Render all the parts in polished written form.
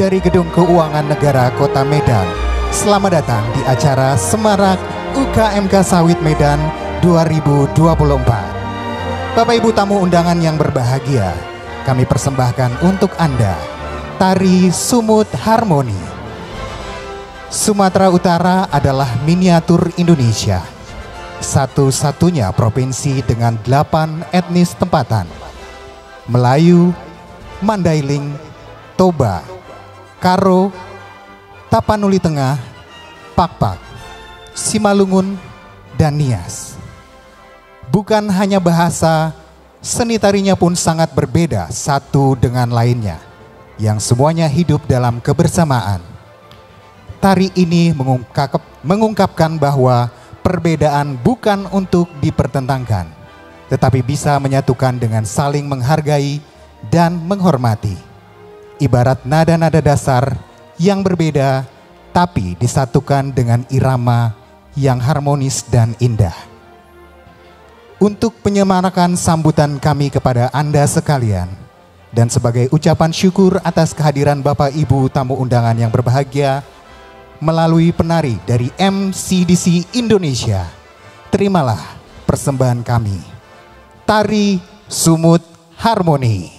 dari Gedung Keuangan Negara Kota Medan. Selamat datang di acara Semarak UKMK Sawit Medan 2024. Bapak Ibu tamu undangan yang berbahagia, kami persembahkan untuk Anda Tari Sumut Harmoni. Sumatera Utara adalah miniatur Indonesia, satu-satunya provinsi dengan 8 etnis tempatan: Melayu, Mandailing, Toba, Karo, Tapanuli Tengah, Pakpak, Simalungun, dan Nias. Bukan hanya bahasa, seni tarinya pun sangat berbeda satu dengan lainnya, yang semuanya hidup dalam kebersamaan. Tari ini mengungkapkan bahwa perbedaan bukan untuk dipertentangkan, tetapi bisa menyatukan dengan saling menghargai dan menghormati. Ibarat nada-nada dasar yang berbeda, tapi disatukan dengan irama yang harmonis dan indah. Untuk penyemarakan sambutan kami kepada Anda sekalian, dan sebagai ucapan syukur atas kehadiran Bapak Ibu tamu undangan yang berbahagia, melalui penari dari MCDC Indonesia, terimalah persembahan kami, Tari Sumut Harmoni.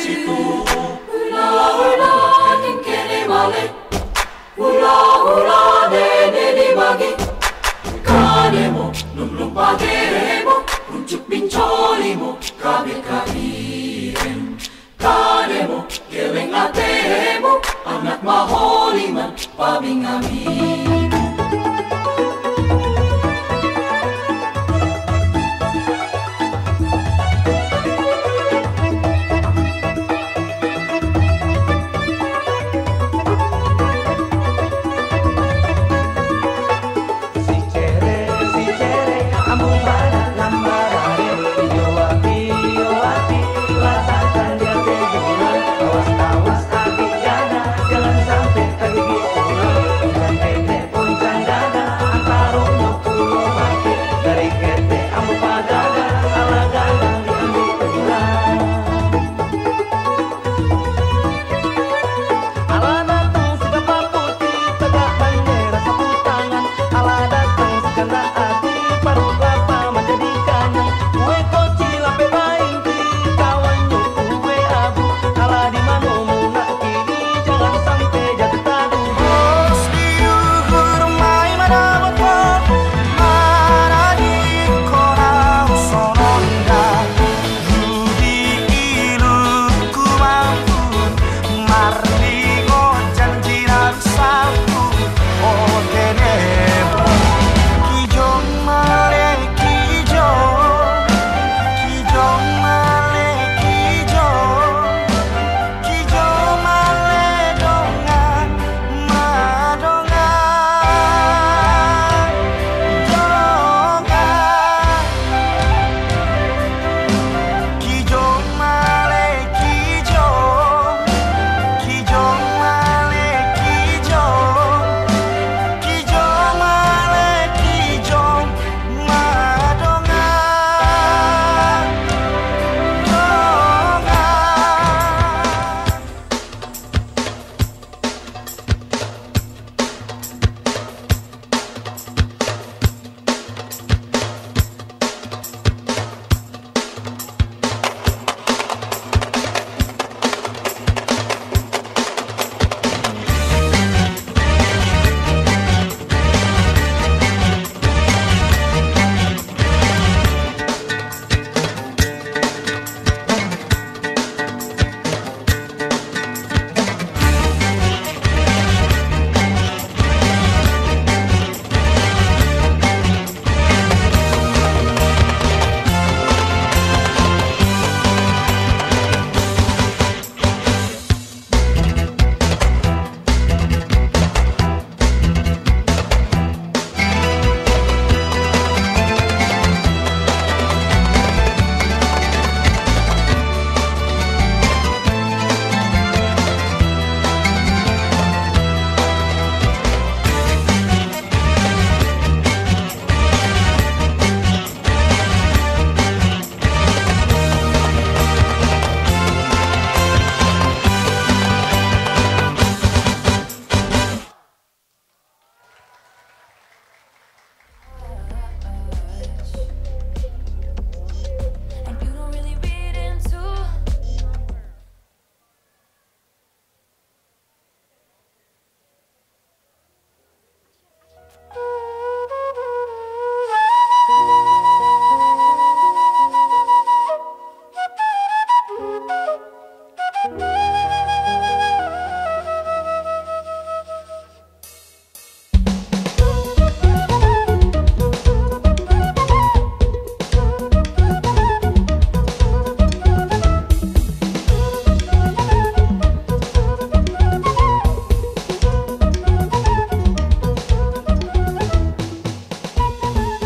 situ. Hula hula kengkene male, hula hula dede dibagi. Kanemo lum lum pademo, uncuk pincolimu kabe kahiren. Kanemo geleng atemo, anak maholiman pabingami.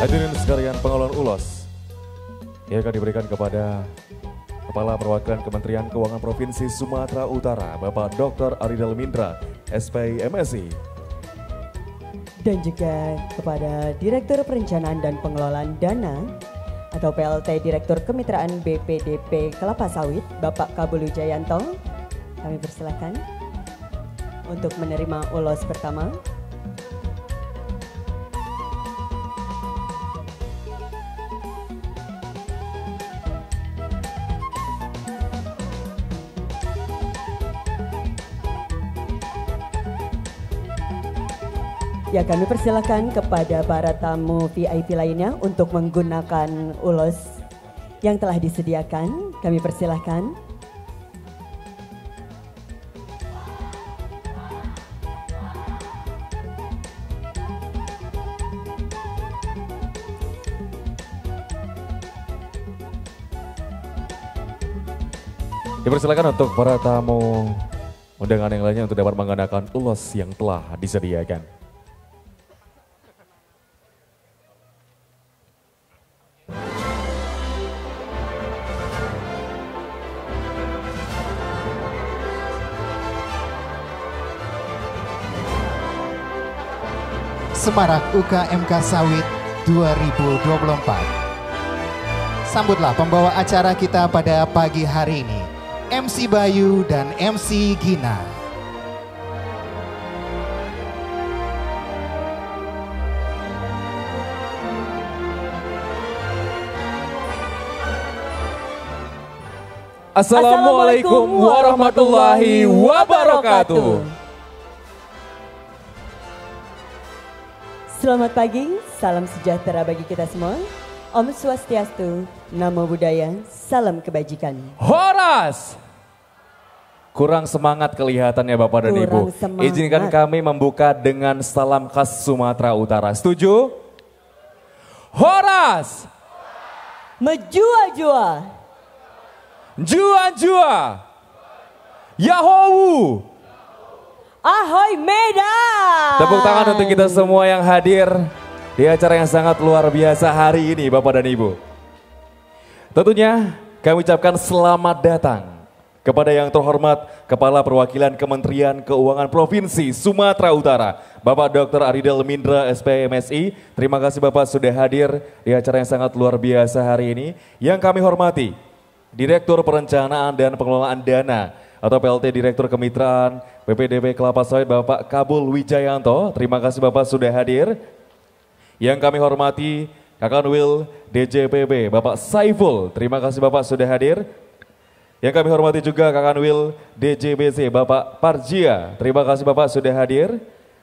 Hadirin sekalian, pengelolaan ULOS yang akan diberikan kepada Kepala Perwakilan Kementerian Keuangan Provinsi Sumatera Utara, Bapak Dr. Aridal Mindra, SPI MSI. Dan juga kepada Direktur Perencanaan dan Pengelolaan Dana atau PLT Direktur Kemitraan BPDP Kelapa Sawit, Bapak Kabulu Jayanto. Kami persilakan untuk menerima ULOS pertama. Ya, kami persilakan kepada para tamu VIP lainnya untuk menggunakan ulos yang telah disediakan. Kami persilakan. Dipersilakan untuk para tamu undangan yang lainnya untuk dapat menggunakan ulos yang telah disediakan. Semarak UKMK Sawit 2024. Sambutlah pembawa acara kita pada pagi hari ini, MC Bayu dan MC Gina. Assalamualaikum warahmatullahi wabarakatuh. Selamat pagi, salam sejahtera bagi kita semua. Om Swastiastu, Namo Buddhaya, salam kebajikan. Horas! Kurang semangat kelihatannya Bapak dan Ibu. Izinkan kami membuka dengan salam khas Sumatera Utara. Setuju? Horas! Mejua-jua. Jua-jua. Yahowu. Ahoy Medan. Tepuk tangan untuk kita semua yang hadir di acara yang sangat luar biasa hari ini Bapak dan Ibu. Tentunya kami ucapkan selamat datang kepada yang terhormat Kepala Perwakilan Kementerian Keuangan Provinsi Sumatera Utara, Bapak Dr. Aridel Mindra SPMSI. Terima kasih Bapak sudah hadir di acara yang sangat luar biasa hari ini. Yang kami hormati Direktur Perencanaan dan Pengelolaan Dana atau PLT Direktur Kemitraan BPDP Kelapa Sawit Bapak Kabul Wijayanto. Terima kasih Bapak sudah hadir. Yang kami hormati Kakanwil DJPB Bapak Saiful. Terima kasih Bapak sudah hadir. Yang kami hormati juga Kakanwil DJBC Bapak Parjia. Terima kasih Bapak sudah hadir.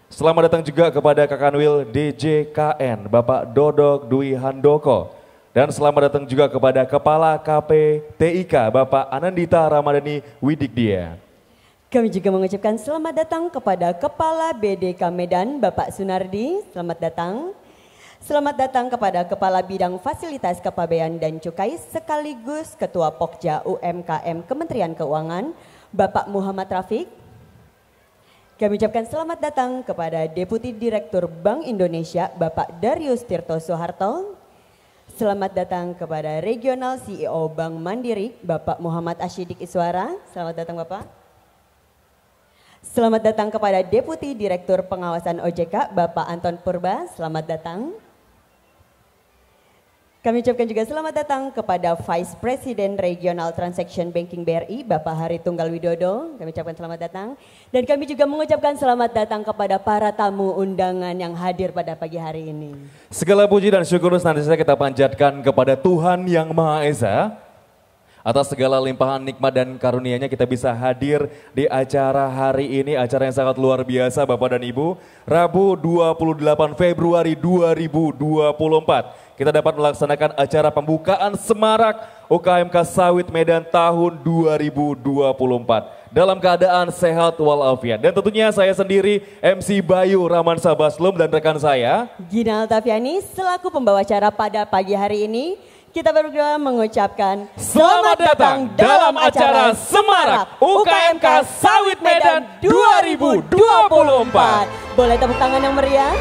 Selamat datang juga kepada Kakanwil DJKN Bapak Dodok Dwi Handoko. Dan selamat datang juga kepada Kepala KPTIK Bapak Anandita Ramadhani Widikdia. Kami juga mengucapkan selamat datang kepada Kepala BDK Medan Bapak Sunardi. Selamat datang. Selamat datang kepada Kepala Bidang Fasilitas Kepabean dan Cukai sekaligus Ketua Pokja UMKM Kementerian Keuangan Bapak Muhammad Rafiq. Kami ucapkan selamat datang kepada Deputi Direktur Bank Indonesia Bapak Darius Tirto Soeharto. Selamat datang kepada Regional CEO Bank Mandiri Bapak Muhammad Ashidik Iswara. Selamat datang Bapak. Selamat datang kepada Deputi Direktur Pengawasan OJK Bapak Anton Purba. Selamat datang. Kami ucapkan juga selamat datang kepada Vice President Regional Transaction Banking BRI Bapak Hari Tunggal Widodo. Kami ucapkan selamat datang. Dan kami juga mengucapkan selamat datang kepada para tamu undangan yang hadir pada pagi hari ini. Segala puji dan syukur senantiasa kita panjatkan kepada Tuhan Yang Maha Esa. Atas segala limpahan nikmat dan karunia-Nya kita bisa hadir di acara hari ini, acara yang sangat luar biasa Bapak dan Ibu. Rabu 28 Februari 2024. Kita dapat melaksanakan acara pembukaan Semarak UKMK Sawit Medan tahun 2024. Dalam keadaan sehat walafiat. Dan tentunya saya sendiri MC Bayu Raman Sabaslum dan rekan saya Gina Altafiani selaku pembawa acara pada pagi hari ini. Kita berdua mengucapkan selamat datang dalam acara Semarak UKMK Sawit Medan 2024. Boleh tepuk tangan yang meriah?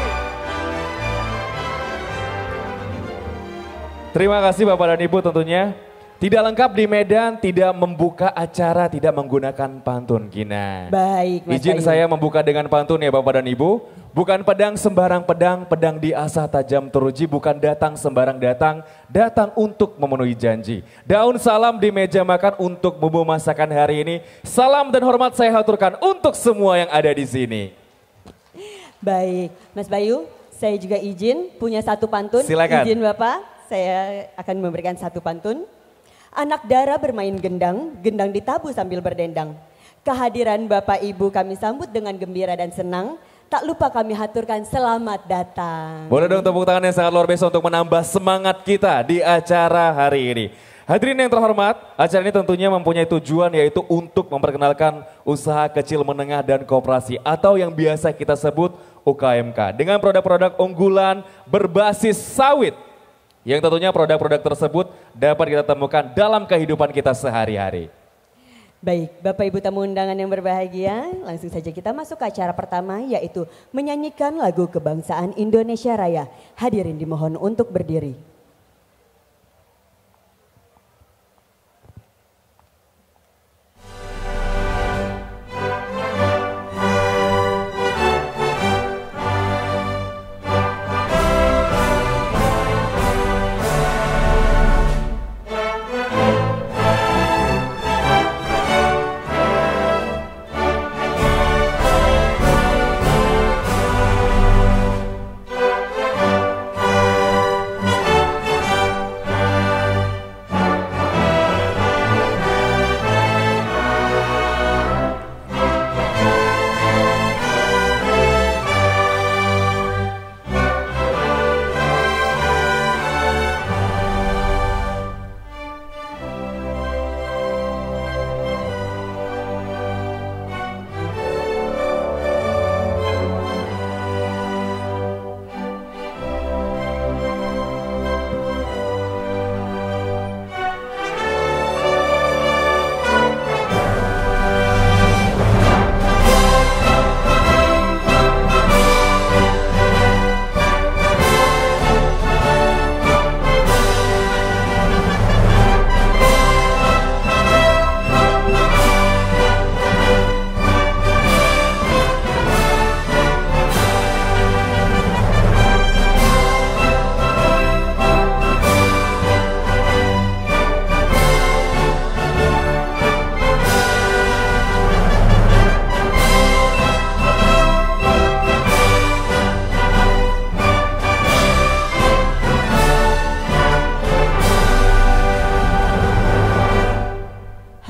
Terima kasih Bapak dan Ibu tentunya. Tidak lengkap di Medan, tidak membuka acara, tidak menggunakan pantun Gina. Baik Mas Izin Bayu. saya membuka dengan pantun ya Bapak dan Ibu. Bukan pedang sembarang pedang, pedang diasah tajam teruji. Bukan datang sembarang datang, datang untuk memenuhi janji. Daun salam di meja makan untuk bumbu masakan hari ini. Salam dan hormat saya haturkan untuk semua yang ada di sini. Baik, Mas Bayu, saya juga izin punya satu pantun. Silakan. Izin Bapak, saya akan memberikan satu pantun. Anak dara bermain gendang, gendang ditabu sambil berdendang. Kehadiran Bapak Ibu kami sambut dengan gembira dan senang. Tak lupa kami haturkan selamat datang. Boleh dong tepuk tangan yang sangat luar biasa untuk menambah semangat kita di acara hari ini. Hadirin yang terhormat, acara ini tentunya mempunyai tujuan yaitu untuk memperkenalkan usaha kecil menengah dan koperasi atau yang biasa kita sebut UKMK dengan produk-produk unggulan berbasis sawit. Yang tentunya produk-produk tersebut dapat kita temukan dalam kehidupan kita sehari-hari. Baik, Bapak Ibu tamu undangan yang berbahagia, langsung saja kita masuk ke acara pertama yaitu menyanyikan lagu kebangsaan Indonesia Raya. Hadirin dimohon untuk berdiri.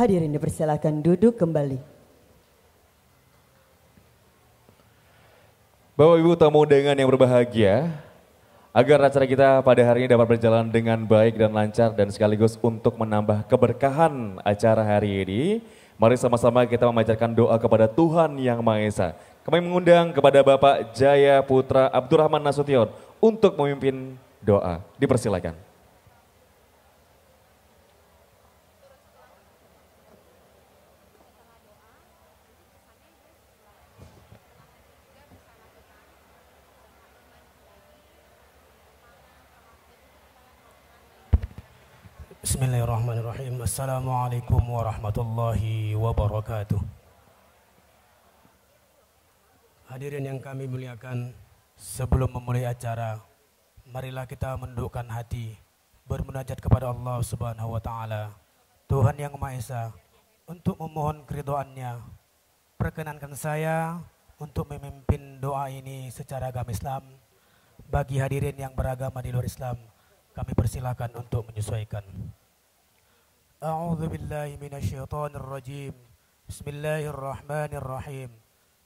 Hadirin dipersilakan duduk kembali. Bapak Ibu tamu undangan yang berbahagia, agar acara kita pada hari ini dapat berjalan dengan baik dan lancar dan sekaligus untuk menambah keberkahan acara hari ini, mari sama-sama kita memanjatkan doa kepada Tuhan Yang Maha Esa. Kami mengundang kepada Bapak Jaya Putra Abdurrahman Nasution untuk memimpin doa. Dipersilakan. Bismillahirrahmanirrahim. Assalamualaikum warahmatullahi wabarakatuh. Hadirin yang kami muliakan, sebelum memulai acara, marilah kita mendudukkan hati, bermunajat kepada Allah Subhanahu wa taala, Tuhan Yang Maha Esa, untuk memohon keridhaannya. Perkenankan saya untuk memimpin doa ini secara agama Islam. Bagi hadirin yang beragama di luar Islam, kami persilakan untuk menyesuaikan. A'udzu billahi minasyaitonir rajim. Bismillahirrahmanirrahim.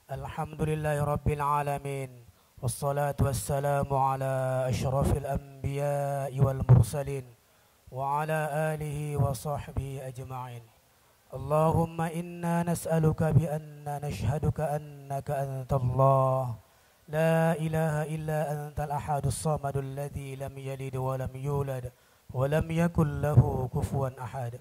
Alhamdulillahirabbil alamin. Wassalatu wassalamu ala asyrafil anbiya'i wal mursalin wa ala alihi wa sahbihi ajma'in. Allahumma inna nas'aluka bi anna nashhaduka annaka antallah. لا إله إلا أنت الأحد الصمد الذي لم يلد ولم يولد ولم يكن له كفوا أحد.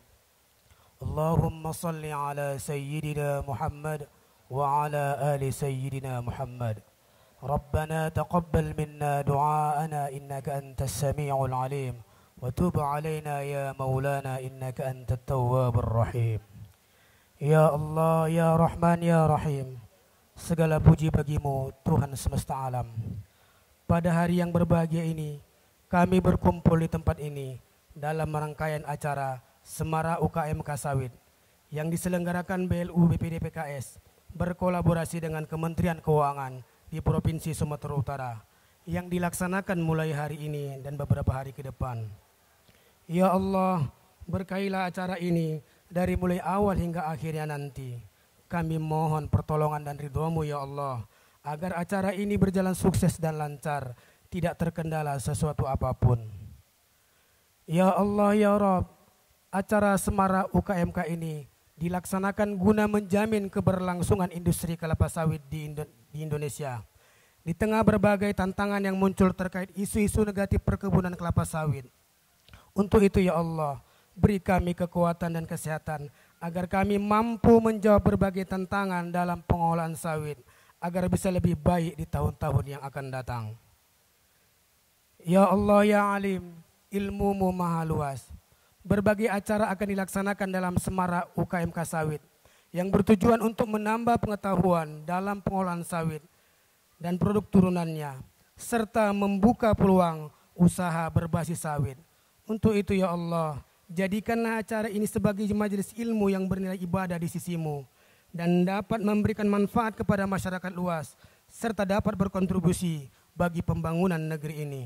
اللهم صل على سيدنا محمد وعلى آل سيدنا محمد. ربنا تقبل منا دعاءنا إنك أنت السميع العليم وتب علينا يا مولانا إنك أنت التواب الرحيم. يا الله يا رحمن يا رحيم. Segala puji bagimu Tuhan semesta alam. Pada hari yang berbahagia ini, kami berkumpul di tempat ini dalam rangkaian acara Semara UKMK Sawit yang diselenggarakan BLU BPD PKS berkolaborasi dengan Kementerian Keuangan di Provinsi Sumatera Utara yang dilaksanakan mulai hari ini dan beberapa hari ke depan. Ya Allah, berkailah acara ini dari mulai awal hingga akhirnya nanti. Kami mohon pertolongan dan ridho-Mu ya Allah, agar acara ini berjalan sukses dan lancar, tidak terkendala sesuatu apapun. Ya Allah ya Rabb, acara Semara UKMK ini dilaksanakan guna menjamin keberlangsungan industri kelapa sawit di Indonesia. Di tengah berbagai tantangan yang muncul terkait isu-isu negatif perkebunan kelapa sawit. Untuk itu ya Allah, beri kami kekuatan dan kesehatan agar kami mampu menjawab berbagai tantangan dalam pengolahan sawit agar bisa lebih baik di tahun-tahun yang akan datang. Ya Allah ya Alim, ilmu-Mu maha luas. Berbagai acara akan dilaksanakan dalam Semara UKMK sawit yang bertujuan untuk menambah pengetahuan dalam pengolahan sawit dan produk turunannya, serta membuka peluang usaha berbasis sawit. Untuk itu ya Allah, jadikanlah acara ini sebagai majelis ilmu yang bernilai ibadah di sisi-Mu dan dapat memberikan manfaat kepada masyarakat luas, serta dapat berkontribusi bagi pembangunan negeri ini.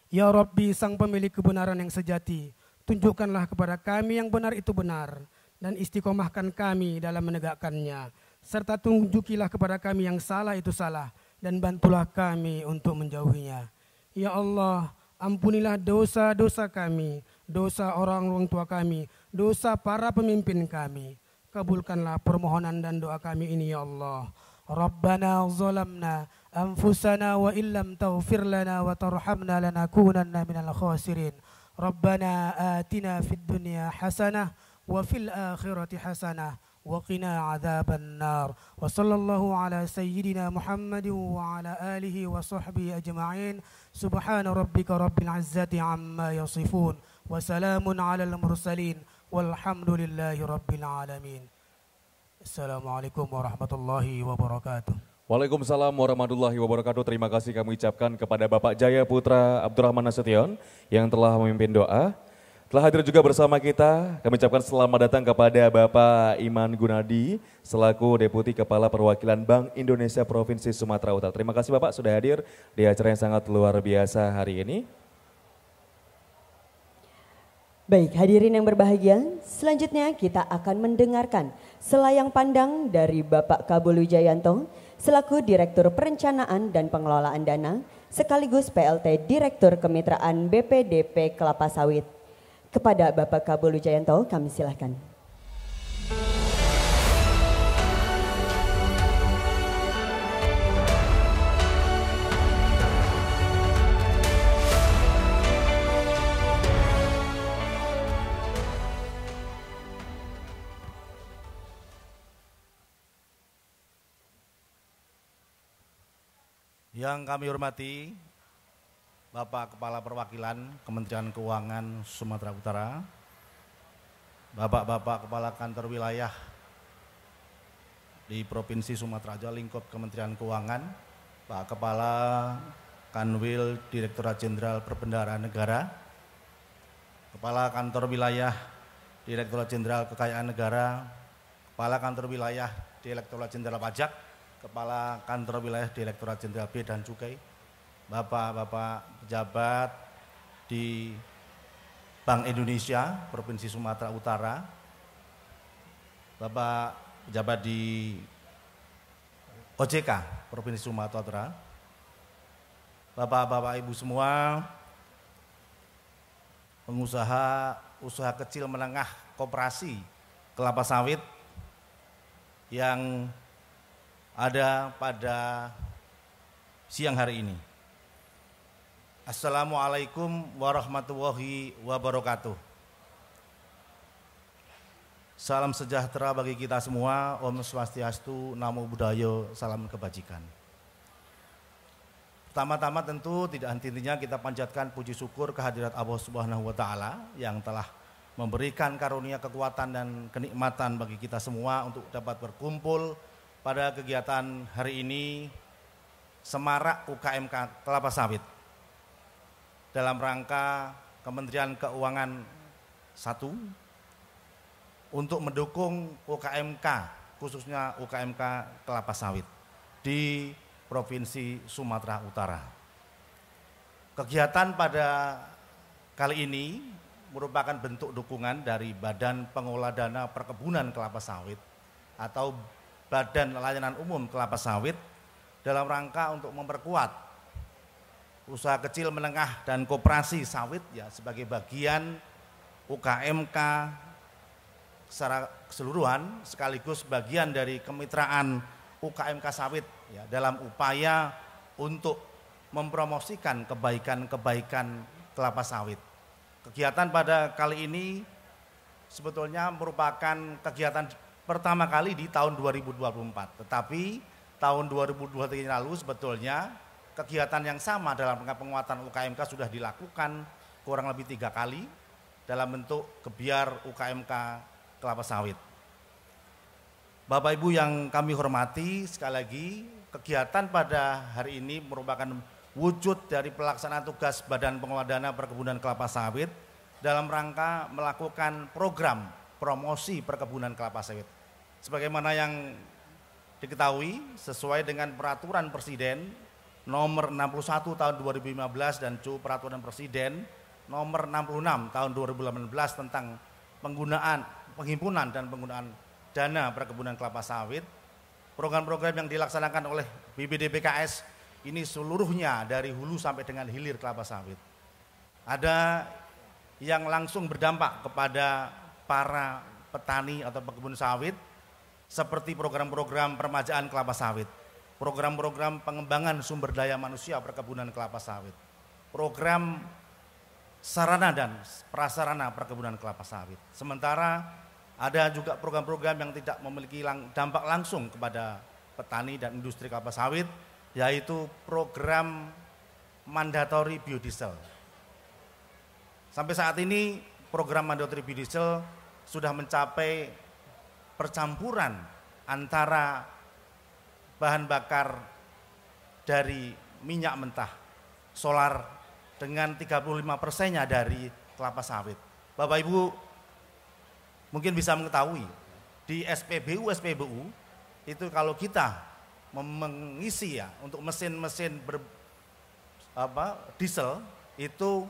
Ya Rabbi, Sang Pemilik kebenaran yang sejati, tunjukkanlah kepada kami yang benar itu benar, dan istiqomahkan kami dalam menegakkannya, serta tunjukilah kepada kami yang salah itu salah, dan bantulah kami untuk menjauhinya. Ya Allah, ampunilah dosa-dosa kami, dosa orang tua kami, dosa para pemimpin kami. Kabulkanlah permohonan dan doa kami ini ya Allah. Rabbana zalamna anfusana wa illam taghfir lana wa tarhamna lanakunanna minal khasirin. Rabbana atina fid dunya hasanah wa fil akhirati hasanah wa qina adzaban nar. Wa sallallahu ala sayyidina Muhammadin wa ala alihi wa sahbihi ajma'in. Subhana rabbika rabbil izzati amma yasifun wa salamun alal mursalin walhamdulillahi rabbil alamin. Assalamualaikum warahmatullahi wabarakatuh. Waalaikumsalam warahmatullahi wabarakatuh. Terima kasih kami ucapkan kepada Bapak Jaya Putra Abdurrahman Nasution yang telah memimpin doa. Telah hadir juga bersama kita, kami ucapkan selamat datang kepada Bapak Iman Gunadi selaku Deputi Kepala Perwakilan Bank Indonesia Provinsi Sumatera Utara. Terima kasih Bapak sudah hadir di acara yang sangat luar biasa hari ini. Baik, hadirin yang berbahagia, selanjutnya kita akan mendengarkan selayang pandang dari Bapak Kabul Wijayanto selaku Direktur Perencanaan dan Pengelolaan Dana sekaligus PLT Direktur Kemitraan BPDP Kelapa Sawit. Kepada Bapak Kabul Wijayanto kami silakan. Yang kami hormati Bapak Kepala Perwakilan Kementerian Keuangan Sumatera Utara, Bapak-Bapak Kepala Kantor Wilayah di Provinsi Sumatera Utara lingkup Kementerian Keuangan, Pak Kepala Kanwil Direktorat Jenderal Perbendaharaan Negara, Kepala Kantor Wilayah Direktorat Jenderal Kekayaan Negara, Kepala Kantor Wilayah Direktorat Jenderal Pajak, Kepala Kantor Wilayah Direktorat Jenderal Bea dan Cukai, Bapak-Bapak pejabat di Bank Indonesia Provinsi Sumatera Utara, Bapak pejabat di OJK Provinsi Sumatera Utara, Bapak-Bapak Ibu semua, pengusaha usaha kecil menengah koperasi kelapa sawit yang ada pada siang hari ini. Assalamualaikum warahmatullahi wabarakatuh. Salam sejahtera bagi kita semua. Om Swastiastu, Namo Buddhaya, salam kebajikan. Pertama-tama tentu tidak henti-hentinya kita panjatkan puji syukur kehadirat Allah Subhanahu wa taala yang telah memberikan karunia kekuatan dan kenikmatan bagi kita semua untuk dapat berkumpul pada kegiatan hari ini Semara UKMK Kelapa Sawit dalam rangka Kementerian Keuangan 1 untuk mendukung UKMK khususnya UKMK Kelapa Sawit di Provinsi Sumatera Utara. Kegiatan pada kali ini merupakan bentuk dukungan dari Badan Pengelola Dana Perkebunan Kelapa Sawit atau Badan Layanan Umum Kelapa Sawit dalam rangka untuk memperkuat usaha kecil menengah dan koperasi sawit ya sebagai bagian UKMK secara keseluruhan sekaligus bagian dari kemitraan UKMK sawit ya dalam upaya untuk mempromosikan kebaikan-kebaikan kelapa sawit. Kegiatan pada kali ini sebetulnya merupakan kegiatan pertama kali di tahun 2024, tetapi tahun 2023 lalu sebetulnya kegiatan yang sama dalam rangka penguatan UKMK sudah dilakukan kurang lebih 3 kali dalam bentuk gebyar UKMK kelapa sawit. Bapak Ibu yang kami hormati, sekali lagi kegiatan pada hari ini merupakan wujud dari pelaksanaan tugas Badan Pengelola Dana Perkebunan Kelapa Sawit dalam rangka melakukan program promosi perkebunan kelapa sawit. Sebagaimana yang diketahui sesuai dengan peraturan Presiden nomor 61 tahun 2015 dan peraturan Presiden nomor 66 tahun 2018 tentang penghimpunan dan penggunaan dana perkebunan kelapa sawit. Program-program yang dilaksanakan oleh BPDPKS ini seluruhnya dari hulu sampai dengan hilir kelapa sawit. Ada yang langsung berdampak kepada para petani atau pekebun sawit seperti program-program peremajaan kelapa sawit, program-program pengembangan sumber daya manusia perkebunan kelapa sawit, program sarana dan prasarana perkebunan kelapa sawit. Sementara ada juga program-program yang tidak memiliki dampak langsung kepada petani dan industri kelapa sawit, yaitu program mandatory biodiesel. Sampai saat ini program mandatory biodiesel sudah mencapai percampuran antara bahan bakar dari minyak mentah solar dengan 35%-nya dari kelapa sawit. Bapak Ibu mungkin bisa mengetahui di SPBU itu kalau kita mengisi ya untuk mesin-mesin diesel itu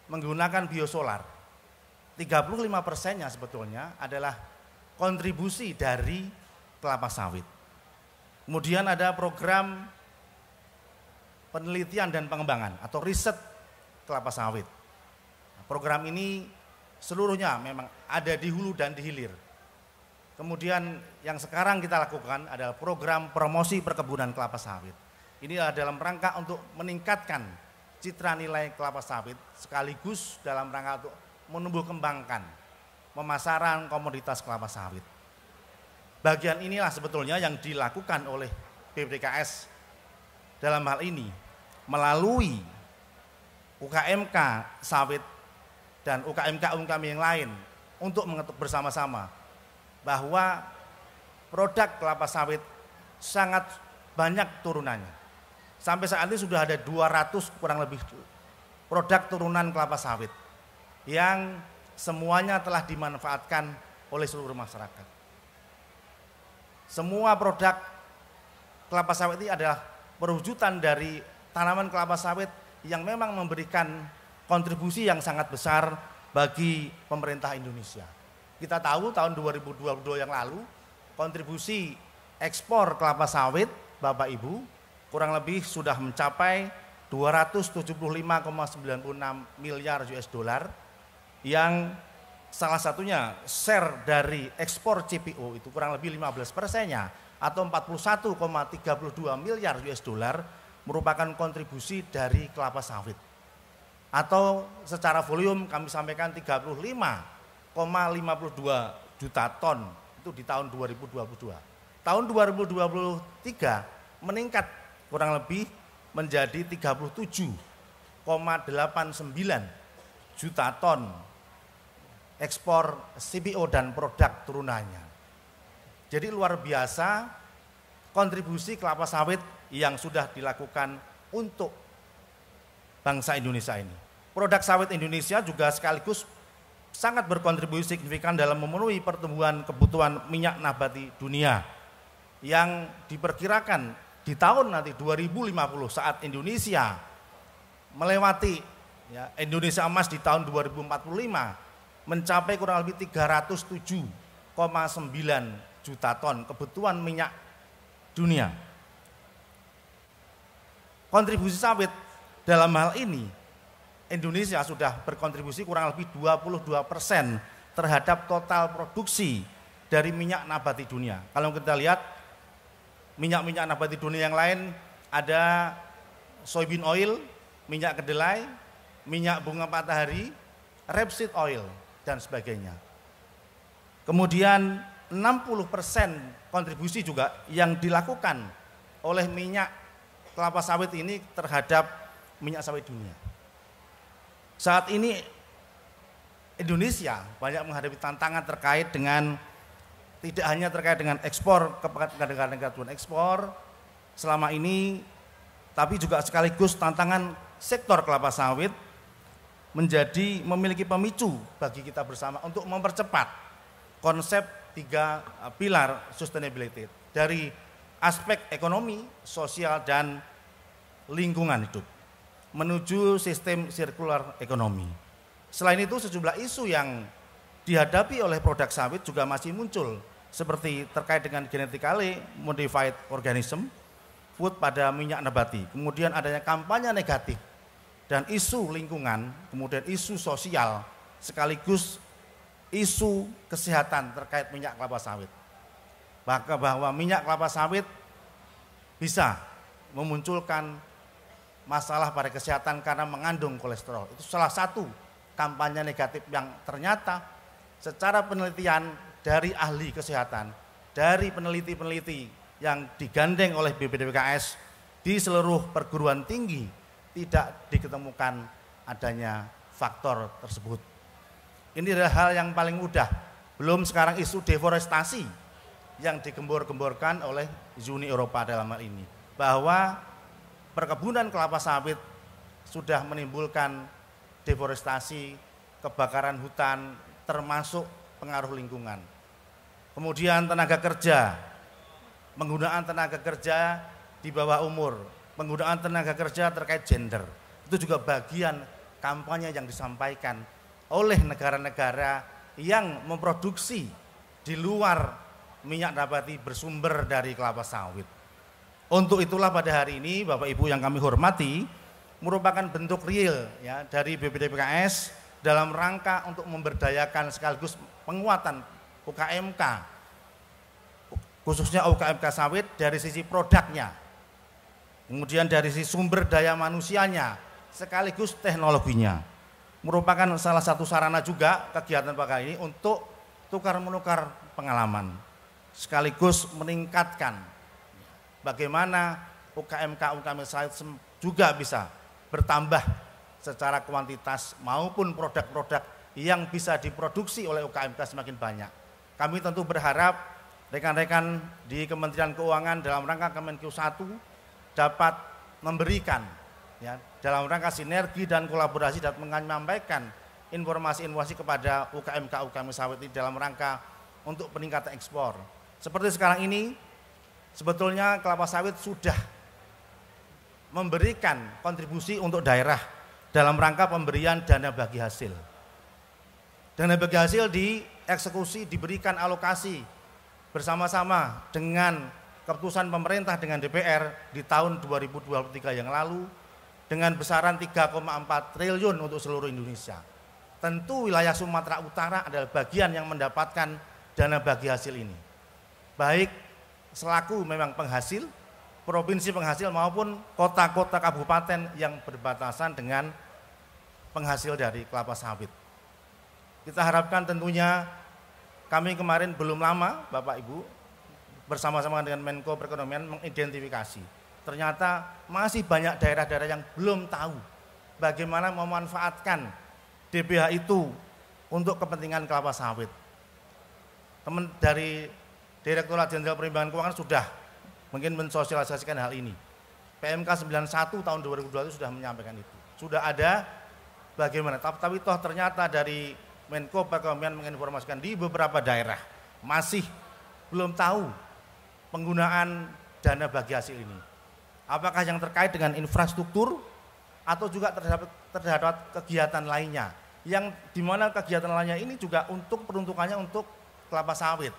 menggunakan biosolar. 35%-nya sebetulnya adalah kontribusi dari kelapa sawit. Kemudian ada program penelitian dan pengembangan atau riset kelapa sawit. Program ini seluruhnya memang ada di hulu dan di hilir. Kemudian yang sekarang kita lakukan adalah program promosi perkebunan kelapa sawit. Ini adalah dalam rangka untuk meningkatkan citra nilai kelapa sawit sekaligus dalam rangka untuk menumbuh kembangkan pemasaran komoditas kelapa sawit. Bagian inilah sebetulnya yang dilakukan oleh BPDKS dalam hal ini melalui UKMK sawit dan UKMK yang lain untuk mengetuk bersama-sama bahwa produk kelapa sawit sangat banyak turunannya. Sampai saat ini sudah ada 200 kurang lebih produk turunan kelapa sawit yang semuanya telah dimanfaatkan oleh seluruh masyarakat. Semua produk kelapa sawit ini adalah perwujudan dari tanaman kelapa sawit yang memang memberikan kontribusi yang sangat besar bagi pemerintah Indonesia. Kita tahu tahun 2022 yang lalu kontribusi ekspor kelapa sawit Bapak Ibu kurang lebih sudah mencapai 275,96 miliar US dollar yang salah satunya share dari ekspor CPO itu kurang lebih 15%-nya atau 41,32 miliar US dollar merupakan kontribusi dari kelapa sawit. Atau secara volume kami sampaikan 35,52 juta ton itu di tahun 2022. Tahun 2023 meningkat kurang lebih menjadi 37,89 juta ton ekspor CPO dan produk turunannya. Jadi luar biasa kontribusi kelapa sawit yang sudah dilakukan untuk bangsa Indonesia ini. Produk sawit Indonesia juga sekaligus sangat berkontribusi signifikan dalam memenuhi pertumbuhan kebutuhan minyak nabati dunia yang diperkirakan di tahun nanti 2050 saat Indonesia melewati Indonesia emas di tahun 2045 mencapai kurang lebih 307,9 juta ton kebutuhan minyak dunia. kontribusi sawit dalam hal ini Indonesia sudah berkontribusi kurang lebih 22% terhadap total produksi dari minyak nabati dunia. Kalau kita lihat minyak-minyak nabati dunia yang lain ada soybean oil, minyak kedelai, minyak bunga matahari, rapeseed oil dan sebagainya. Kemudian 60% kontribusi juga yang dilakukan oleh minyak kelapa sawit ini terhadap minyak sawit dunia. Saat ini Indonesia banyak menghadapi tantangan terkait dengan tidak hanya terkait dengan ekspor ke negara-negara tujuan ekspor selama ini, tapi juga sekaligus tantangan sektor kelapa sawit menjadi memiliki pemicu bagi kita bersama untuk mempercepat konsep 3 pilar sustainability dari aspek ekonomi, sosial, dan lingkungan hidup menuju sistem sirkular ekonomi. Selain itu sejumlah isu yang dihadapi oleh produk sawit juga masih muncul seperti terkait dengan genetically modified organism, food pada minyak nabati, kemudian adanya kampanye negatif dan isu lingkungan, kemudian isu sosial sekaligus isu kesehatan terkait minyak kelapa sawit. Bahwa minyak kelapa sawit bisa memunculkan masalah pada kesehatan karena mengandung kolesterol. Itu salah satu kampanye negatif yang ternyata secara penelitian dari ahli kesehatan, dari peneliti-peneliti yang digandeng oleh BPDPKS di seluruh perguruan tinggi tidak diketemukan adanya faktor tersebut. Ini adalah hal yang paling mudah. Belum sekarang isu deforestasi yang digembor-gemborkan oleh Uni Eropa dalam hal ini, bahwa perkebunan kelapa sawit sudah menimbulkan deforestasi, kebakaran hutan, termasuk pengaruh lingkungan. Kemudian tenaga kerja, penggunaan tenaga kerja di bawah umur, penggunaan tenaga kerja terkait gender, itu juga bagian kampanye yang disampaikan oleh negara-negara yang memproduksi di luar minyak nabati bersumber dari kelapa sawit. Untuk itulah pada hari ini Bapak Ibu yang kami hormati, merupakan bentuk real ya dari BPDPKS dalam rangka untuk memberdayakan sekaligus penguatan UKMK, khususnya UKMK sawit dari sisi produknya, kemudian dari sisi sumber daya manusianya, sekaligus teknologinya. Merupakan salah satu sarana juga kegiatan pagi ini untuk tukar-menukar pengalaman, sekaligus meningkatkan bagaimana UKMK sawit juga bisa bertambah secara kuantitas maupun produk-produk yang bisa diproduksi oleh UKMK semakin banyak. Kami tentu berharap rekan-rekan di Kementerian Keuangan dalam rangka Kemenkeu 1 dapat memberikan ya, dalam rangka sinergi dan kolaborasi dan menyampaikan informasi-informasi kepada UKMK sawit ini dalam rangka untuk peningkatan ekspor. Seperti sekarang ini sebetulnya kelapa sawit sudah memberikan kontribusi untuk daerah dalam rangka pemberian dana bagi hasil. Dana bagi hasil dieksekusi, diberikan alokasi bersama-sama dengan keputusan pemerintah dengan DPR di tahun 2023 yang lalu dengan besaran 3,4 triliun untuk seluruh Indonesia. Tentu wilayah Sumatera Utara adalah bagian yang mendapatkan dana bagi hasil ini. Baik selaku memang penghasil, provinsi penghasil maupun kota-kota kabupaten yang berbatasan dengan penghasil dari kelapa sawit. Kita harapkan tentunya kami kemarin belum lama Bapak Ibu bersama-sama dengan Menko Perekonomian mengidentifikasi. Ternyata masih banyak daerah-daerah yang belum tahu bagaimana memanfaatkan DBH itu untuk kepentingan kelapa sawit. Teman dari Direktorat Jenderal Perimbangan Keuangan sudah mungkin mensosialisasikan hal ini. PMK 91 tahun 2020 sudah menyampaikan itu. Sudah ada bagaimana, tapi toh ternyata dari Menko Perekonomian menginformasikan di beberapa daerah masih belum tahu penggunaan dana bagi hasil ini. Apakah yang terkait dengan infrastruktur atau juga terhadap kegiatan lainnya, yang dimana kegiatan lainnya ini juga untuk peruntukannya untuk kelapa sawit.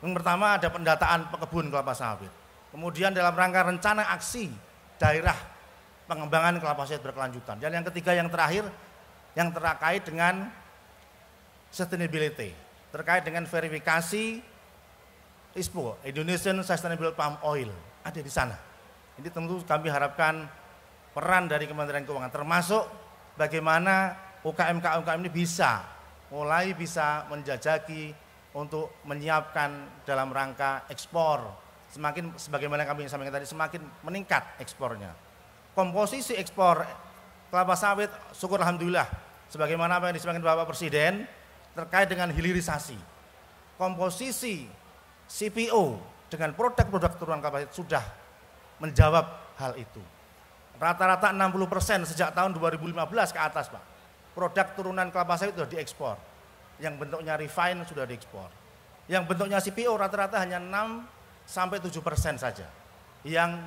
Yang pertama ada pendataan pekebun kelapa sawit. Kemudian dalam rangka rencana aksi daerah pengembangan kelapa sawit berkelanjutan. Dan yang ketiga, yang terakhir, yang terkait dengan sustainability, terkait dengan verifikasi ISPO, Indonesian Sustainable Palm Oil, ada di sana. Ini tentu kami harapkan peran dari Kementerian Keuangan, termasuk bagaimana UKM-UKM ini mulai bisa menjajaki untuk menyiapkan dalam rangka ekspor. Semakin sebagaimana kami sampaikan tadi, semakin meningkat ekspornya. Komposisi ekspor kelapa sawit, syukur alhamdulillah, sebagaimana apa yang disampaikan Bapak Presiden terkait dengan hilirisasi. Komposisi CPO dengan produk-produk turunan kelapa sawit sudah menjawab hal itu. Rata-rata 60% sejak tahun 2015 ke atas, Pak. Produk turunan kelapa sawit sudah diekspor. Yang bentuknya refine sudah diekspor. Yang bentuknya CPO rata-rata hanya 6-7% saja yang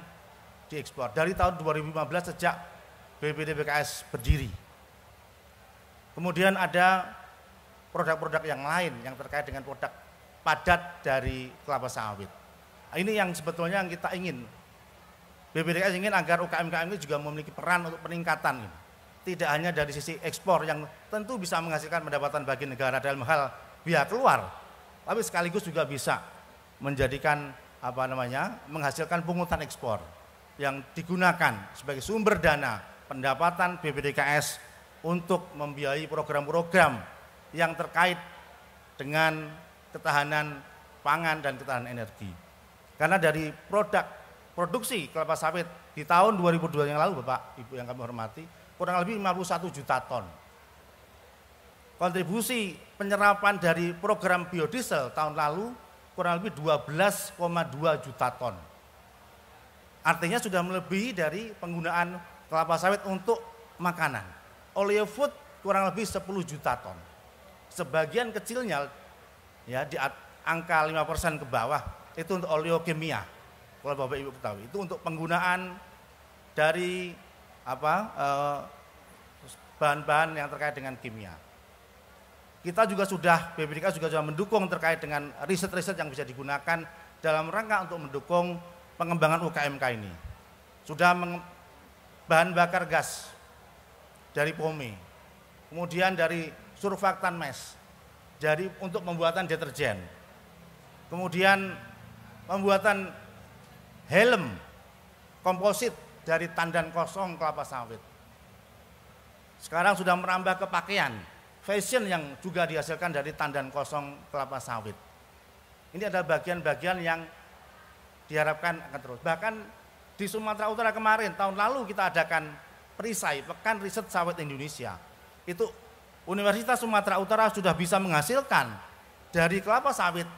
diekspor. Dari tahun 2015 sejak BPDPKS berdiri. Kemudian ada produk-produk yang lain yang terkait dengan produk padat dari kelapa sawit. Ini yang sebetulnya yang kita ingin. BPDPKS ingin agar UKM-UKM ini juga memiliki peran untuk peningkatan ini. Tidak hanya dari sisi ekspor yang tentu bisa menghasilkan pendapatan bagi negara dalam hal biaya keluar, tapi sekaligus juga bisa menjadikan menghasilkan pungutan ekspor yang digunakan sebagai sumber dana pendapatan BPDPKS untuk membiayai program-program yang terkait dengan ketahanan pangan dan ketahanan energi. Karena dari produksi kelapa sawit di tahun 2002 yang lalu, Bapak Ibu yang kami hormati, kurang lebih 51 juta ton. Kontribusi penyerapan dari program biodiesel tahun lalu kurang lebih 12,2 juta ton. Artinya sudah melebihi dari penggunaan kelapa sawit untuk makanan. Oleo food kurang lebih 10 juta ton. Sebagian kecilnya ya di angka 5% ke bawah itu untuk oleokimia. Kalau Bapak Ibu ketahui, itu untuk penggunaan dari bahan-bahan yang terkait dengan kimia. Kita juga BPDPKS juga sudah mendukung terkait dengan riset-riset yang bisa digunakan dalam rangka untuk mendukung pengembangan UKMK ini. Sudah bahan bakar gas dari POME, kemudian dari surfaktan mes, untuk pembuatan deterjen, kemudian pembuatan helm komposit dari tandan kosong kelapa sawit. Sekarang sudah merambah ke pakaian, fashion yang juga dihasilkan dari tandan kosong kelapa sawit. Ini adalah bagian-bagian yang diharapkan akan terus. Bahkan di Sumatera Utara kemarin, tahun lalu kita adakan Perisai, Pekan Riset Sawit Indonesia. Itu Universitas Sumatera Utara sudah bisa menghasilkan dari kelapa sawit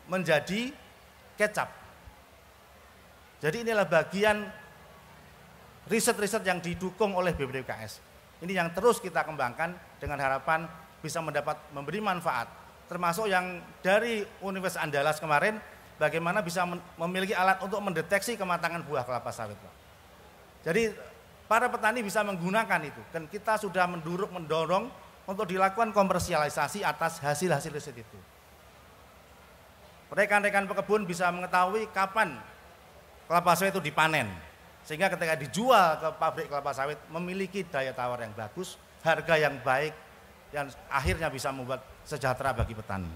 menjadi kecap. Jadi inilah bagian riset-riset yang didukung oleh BPDPKS. Ini yang terus kita kembangkan dengan harapan bisa memberi manfaat. Termasuk yang dari Universitas Andalas kemarin, bagaimana bisa memiliki alat untuk mendeteksi kematangan buah kelapa sawit. Jadi para petani bisa menggunakan itu. Dan kita sudah mendorong untuk dilakukan komersialisasi atas hasil-hasil riset itu. Rekan-rekan pekebun bisa mengetahui kapan kelapa sawit itu dipanen. Sehingga ketika dijual ke pabrik kelapa sawit memiliki daya tawar yang bagus, harga yang baik, dan akhirnya bisa membuat sejahtera bagi petani.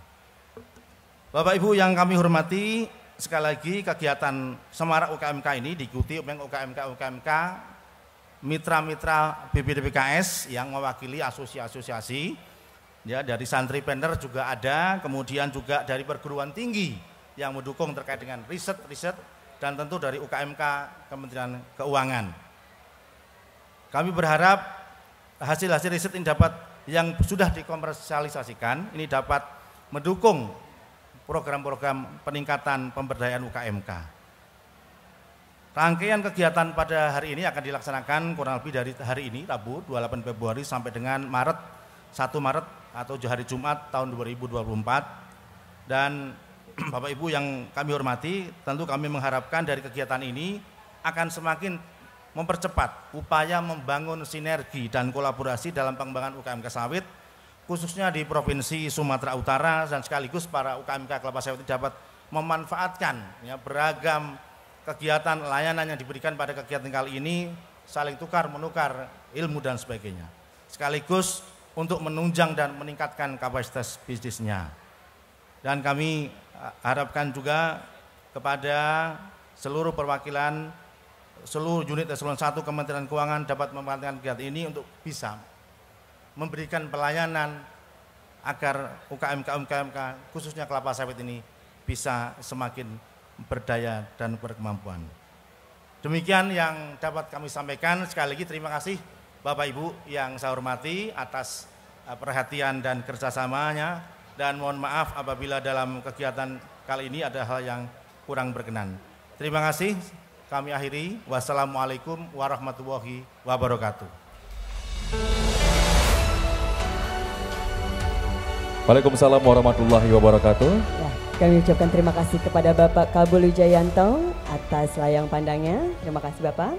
Bapak Ibu yang kami hormati, sekali lagi kegiatan Semarak UKMK ini diikuti oleh UKMK mitra-mitra BPDPKS yang mewakili asosiasi-asosiasi. Ya, dari Santripreneur juga ada, kemudian juga dari perguruan tinggi yang mendukung terkait dengan riset-riset, dan tentu dari UKMK Kementerian Keuangan. Kami berharap hasil-hasil riset ini yang sudah dikomersialisasikan ini dapat mendukung program-program peningkatan pemberdayaan UKMK. Rangkaian kegiatan pada hari ini akan dilaksanakan kurang lebih dari hari ini, Rabu 28 Februari sampai dengan 1 Maret atau hari Jumat tahun 2024. Dan Bapak Ibu yang kami hormati, tentu kami mengharapkan dari kegiatan ini akan semakin mempercepat upaya membangun sinergi dan kolaborasi dalam pengembangan UKMK sawit, khususnya di Provinsi Sumatera Utara, dan sekaligus para UKMK kelapa sawit dapat memanfaatkan beragam kegiatan layanan yang diberikan pada kegiatan kali ini saling tukar menukar ilmu dan sebagainya. Sekaligus untuk menunjang dan meningkatkan kapasitas bisnisnya. Dan kami harapkan juga kepada seluruh perwakilan, seluruh unit eselon 1 Kementerian Keuangan dapat memanfaatkan kegiatan ini untuk bisa memberikan pelayanan agar UKM khususnya kelapa sawit ini bisa semakin berdaya dan berkemampuan. Demikian yang dapat kami sampaikan. Sekali lagi terima kasih Bapak Ibu yang saya hormati atas perhatian dan kerjasamanya, dan mohon maaf apabila dalam kegiatan kali ini ada hal yang kurang berkenan. Terima kasih, kami akhiri. Wassalamualaikum warahmatullahi wabarakatuh. Waalaikumsalam warahmatullahi wabarakatuh. Ya, kami ucapkan terima kasih kepada Bapak Kabul Wijayanto atas layang pandangnya. Terima kasih Bapak.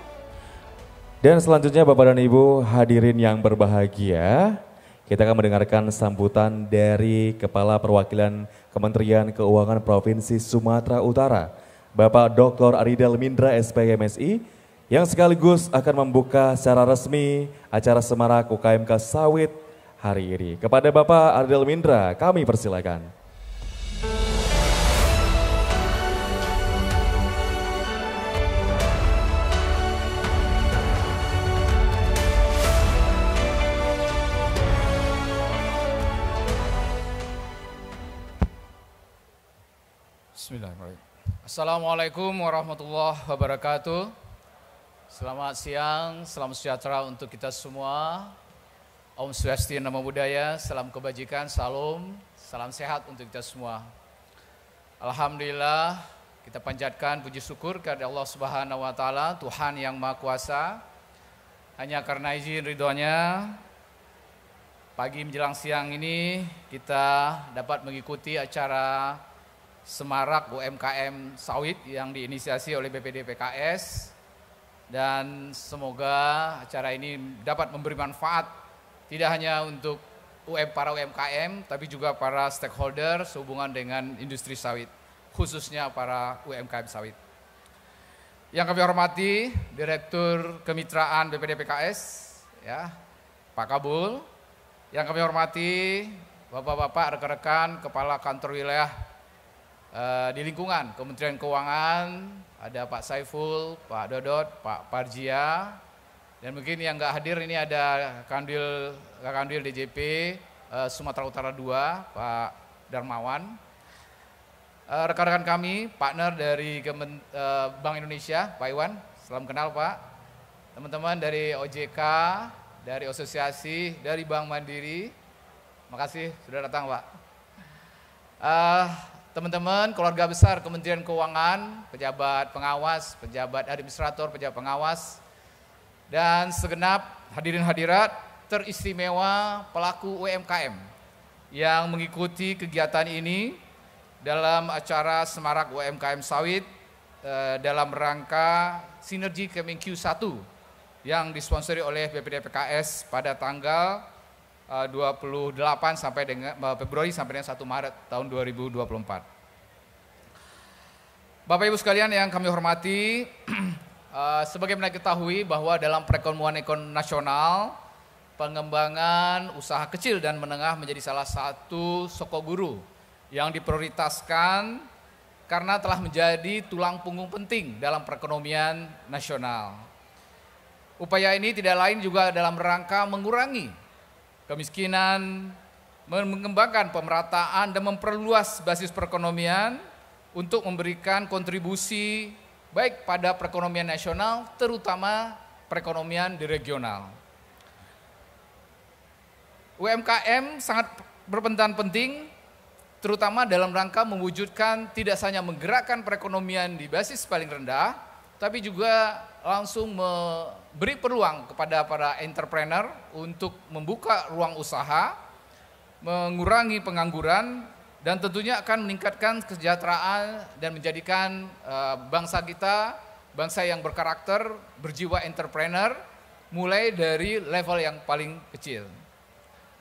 Dan selanjutnya Bapak dan Ibu hadirin yang berbahagia, kita akan mendengarkan sambutan dari Kepala Perwakilan Kementerian Keuangan Provinsi Sumatera Utara, Bapak Dr. Aridel Mindra SPMSI, yang sekaligus akan membuka secara resmi acara Semarak UKMK Sawit hari ini. Kepada Bapak Aridel Mindra, kami persilakan. Bismillahirrahmanirrahim. Assalamualaikum warahmatullahi wabarakatuh. Selamat siang, salam sejahtera untuk kita semua. Om Swastiastu, Namo Buddhaya, salam kebajikan, salam sehat untuk kita semua. Alhamdulillah, kita panjatkan puji syukur kepada Allah Subhanahu wa taala, Tuhan yang Maha Kuasa. Hanya karena izin ridhonya, pagi menjelang siang ini kita dapat mengikuti acara Semarak UMKM Sawit yang diinisiasi oleh BPD PKS, dan semoga acara ini dapat memberi manfaat tidak hanya untuk para UMKM tapi juga para stakeholder sehubungan dengan industri sawit, khususnya para UMKM sawit. Yang kami hormati Direktur Kemitraan BPD PKS, ya, Pak Kabul. Yang kami hormati Bapak-bapak, rekan-rekan Kepala Kantor Wilayah di lingkungan Kementerian Keuangan, ada Pak Saiful, Pak Dodot, Pak Parjia, dan mungkin yang nggak hadir ini ada Kandil DJP Sumatera Utara 2, Pak Darmawan, rekan-rekan kami, partner dari Bank Indonesia, Pak Iwan, salam kenal Pak, teman-teman dari OJK, dari asosiasi, dari Bank Mandiri, makasih sudah datang Pak. Teman-teman, keluarga besar Kementerian Keuangan, pejabat pengawas, pejabat administrator, pejabat pengawas, dan segenap hadirin hadirat teristimewa pelaku UMKM yang mengikuti kegiatan ini dalam acara Semarak UMKM Sawit dalam rangka Sinergi Kemenq 1 yang disponsori oleh BPD PKS pada tanggal 28 sampai dengan Februari sampai dengan 1 Maret tahun 2024. Bapak Ibu sekalian yang kami hormati, sebagaimana diketahui bahwa dalam perekonomian nasional, pengembangan usaha kecil dan menengah menjadi salah satu sokoguru yang diprioritaskan karena telah menjadi tulang punggung penting dalam perekonomian nasional. Upaya ini tidak lain juga dalam rangka mengurangi kemiskinan, mengembangkan pemerataan dan memperluas basis perekonomian untuk memberikan kontribusi baik pada perekonomian nasional, terutama perekonomian di regional. UMKM sangat berperan penting, terutama dalam rangka mewujudkan tidak hanya menggerakkan perekonomian di basis paling rendah, tapi juga langsung memberi peluang kepada para entrepreneur untuk membuka ruang usaha, mengurangi pengangguran, dan tentunya akan meningkatkan kesejahteraan dan menjadikan bangsa kita bangsa yang berkarakter, berjiwa entrepreneur, mulai dari level yang paling kecil.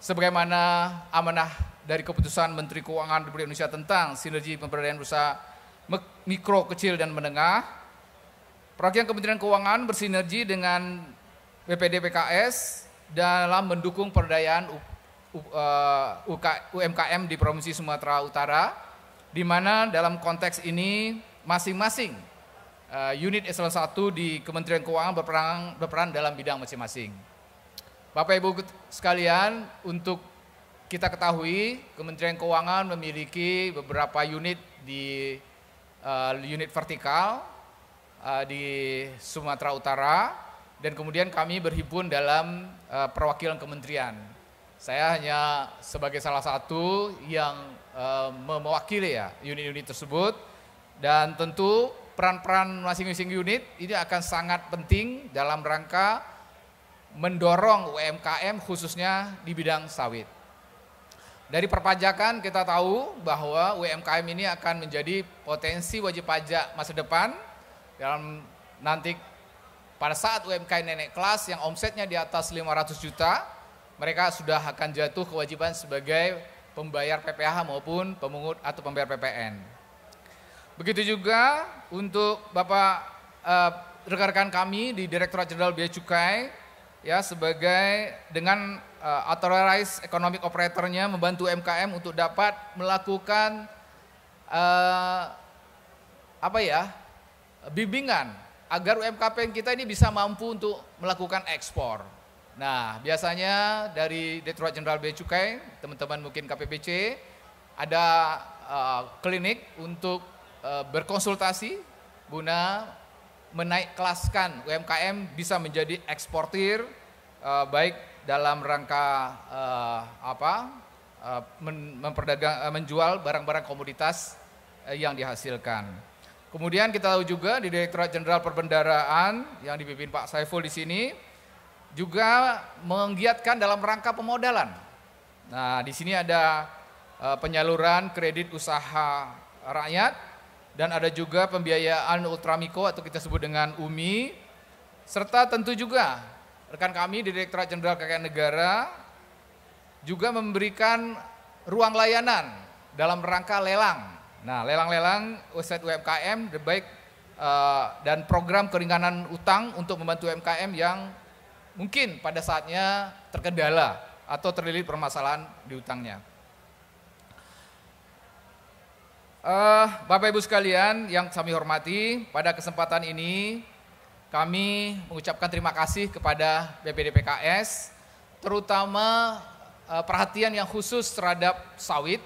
Sebagaimana amanah dari keputusan Menteri Keuangan Republik Indonesia tentang sinergi pemberdayaan usaha mikro, kecil, dan menengah, Perwakilan Kementerian Keuangan bersinergi dengan BPD PKS dalam mendukung pemberdayaan UMKM di Provinsi Sumatera Utara, di mana dalam konteks ini masing-masing unit eselon 1 di Kementerian Keuangan berperan dalam bidang masing-masing. Bapak Ibu sekalian, untuk kita ketahui Kementerian Keuangan memiliki beberapa unit di unit vertikal di Sumatera Utara, dan kemudian kami berhimpun dalam perwakilan kementerian. Saya hanya sebagai salah satu yang mewakili ya unit-unit tersebut, dan tentu peran-peran masing-masing unit ini akan sangat penting dalam rangka mendorong UMKM khususnya di bidang sawit. Dari perpajakan kita tahu bahwa UMKM ini akan menjadi potensi wajib pajak masa depan dalam nanti pada saat UMKM naik kelas yang omsetnya di atas 500 juta, mereka sudah akan jatuh kewajiban sebagai pembayar PPh maupun pemungut atau pembayar PPN. Begitu juga untuk Bapak rekan-rekan kami di Direktorat Jenderal Bea Cukai ya, sebagai dengan authorized economic operatornya membantu UMKM untuk dapat melakukan bimbingan agar UMKM kita ini bisa mampu untuk melakukan ekspor. Nah, biasanya dari Direktorat Jenderal Bea Cukai, teman-teman mungkin KPBC, ada klinik untuk berkonsultasi guna menaik kelaskan UMKM bisa menjadi eksportir, baik dalam rangka menjual barang-barang komoditas yang dihasilkan. Kemudian kita tahu juga di Direktorat Jenderal Perbendaharaan yang dipimpin Pak Saiful di sini juga menggiatkan dalam rangka pemodalan. Nah, di sini ada penyaluran kredit usaha rakyat dan ada juga pembiayaan ultramikro atau kita sebut dengan UMI, serta tentu juga rekan kami di Direktorat Jenderal Kekayaan Negara juga memberikan ruang layanan dalam rangka lelang. Nah, lelang-lelang website UMKM baik dan program keringanan utang untuk membantu UMKM yang mungkin pada saatnya terkendala atau terlilit permasalahan di utangnya. Bapak Ibu sekalian yang kami hormati, pada kesempatan ini kami mengucapkan terima kasih kepada BPD PKS, terutama perhatian yang khusus terhadap sawit.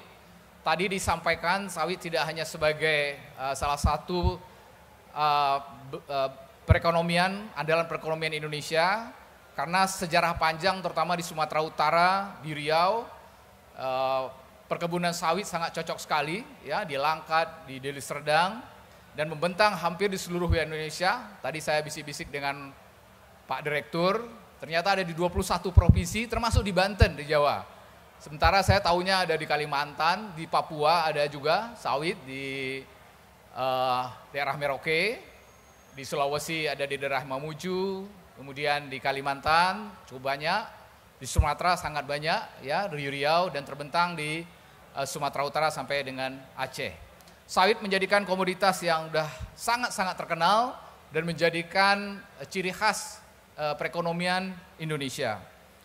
Tadi disampaikan sawit tidak hanya sebagai salah satu perekonomian, andalan perekonomian Indonesia, karena sejarah panjang terutama di Sumatera Utara, di Riau, perkebunan sawit sangat cocok sekali, ya, di Langkat, di Deli Serdang, dan membentang hampir di seluruh Indonesia. Tadi saya bisik-bisik dengan Pak Direktur, ternyata ada di 21 provinsi termasuk di Banten, di Jawa. Sementara saya tahunya ada di Kalimantan, di Papua ada juga sawit, di daerah Merauke, di Sulawesi ada di daerah Mamuju, kemudian di Kalimantan cukup banyak, di Sumatera sangat banyak, ya, di Riau, dan terbentang di Sumatera Utara sampai dengan Aceh. Sawit menjadikan komoditas yang sudah sangat-sangat terkenal dan menjadikan ciri khas perekonomian Indonesia.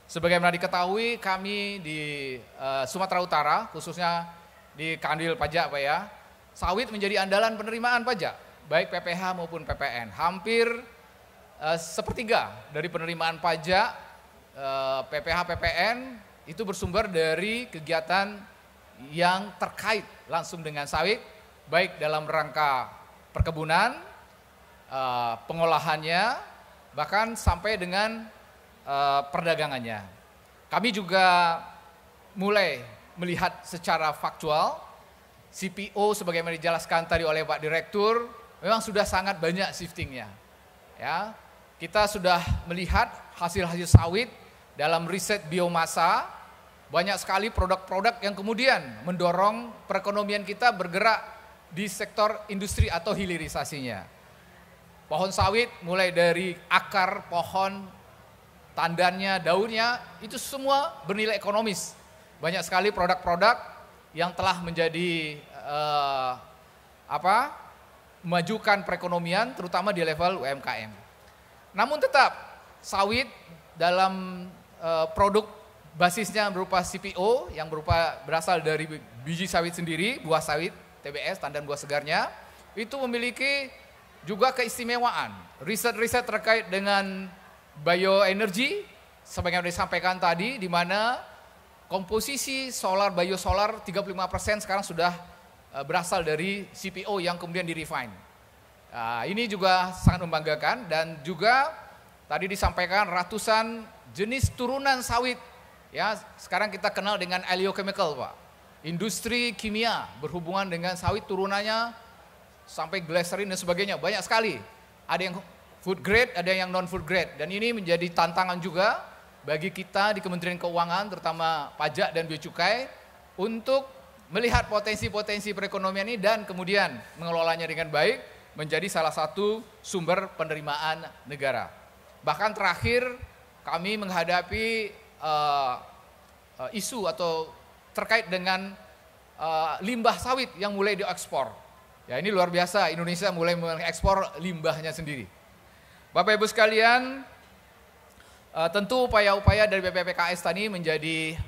Sebagaimana diketahui, kami di Sumatera Utara, khususnya di Kandil Pajak, Pak ya, sawit menjadi andalan penerimaan pajak, baik PPh maupun PPN. Hampir sepertiga dari penerimaan pajak PPh PPN itu bersumber dari kegiatan yang terkait langsung dengan sawit, baik dalam rangka perkebunan, pengolahannya, bahkan sampai dengan perdagangannya. Kami juga mulai melihat secara faktual, CPO sebagaimana dijelaskan tadi oleh Pak Direktur, memang sudah sangat banyak shiftingnya. Ya, kita sudah melihat hasil-hasil sawit dalam riset biomasa, banyak sekali produk-produk yang kemudian mendorong perekonomian kita bergerak di sektor industri atau hilirisasinya. Pohon sawit mulai dari akar pohon, tandannya, daunnya, itu semua bernilai ekonomis. Banyak sekali produk-produk yang telah menjadi memajukan perekonomian terutama di level UMKM. Namun tetap sawit dalam produk basisnya berupa CPO yang berasal dari biji sawit sendiri, buah sawit, TBS, tandan buah segarnya, itu memiliki juga keistimewaan. Riset-riset terkait dengan bioenergi, sebagai yang disampaikan tadi, di mana komposisi solar, biosolar 35% sekarang sudah berasal dari CPO yang kemudian di-refine. Ini juga sangat membanggakan dan juga tadi disampaikan ratusan jenis turunan sawit. Ya, sekarang kita kenal dengan oleochemical, Pak. Industri kimia berhubungan dengan sawit turunannya sampai glycerin dan sebagainya, banyak sekali. Ada yang food grade, ada yang non food grade, dan ini menjadi tantangan juga bagi kita di Kementerian Keuangan, terutama pajak dan bea cukai, untuk melihat potensi-potensi perekonomian ini dan kemudian mengelolanya dengan baik menjadi salah satu sumber penerimaan negara. Bahkan terakhir kami menghadapi isu atau terkait dengan limbah sawit yang mulai diekspor. Ya, ini luar biasa, Indonesia mulai mengekspor limbahnya sendiri. Bapak Ibu sekalian, tentu upaya-upaya dari BPPKS tadi menjadi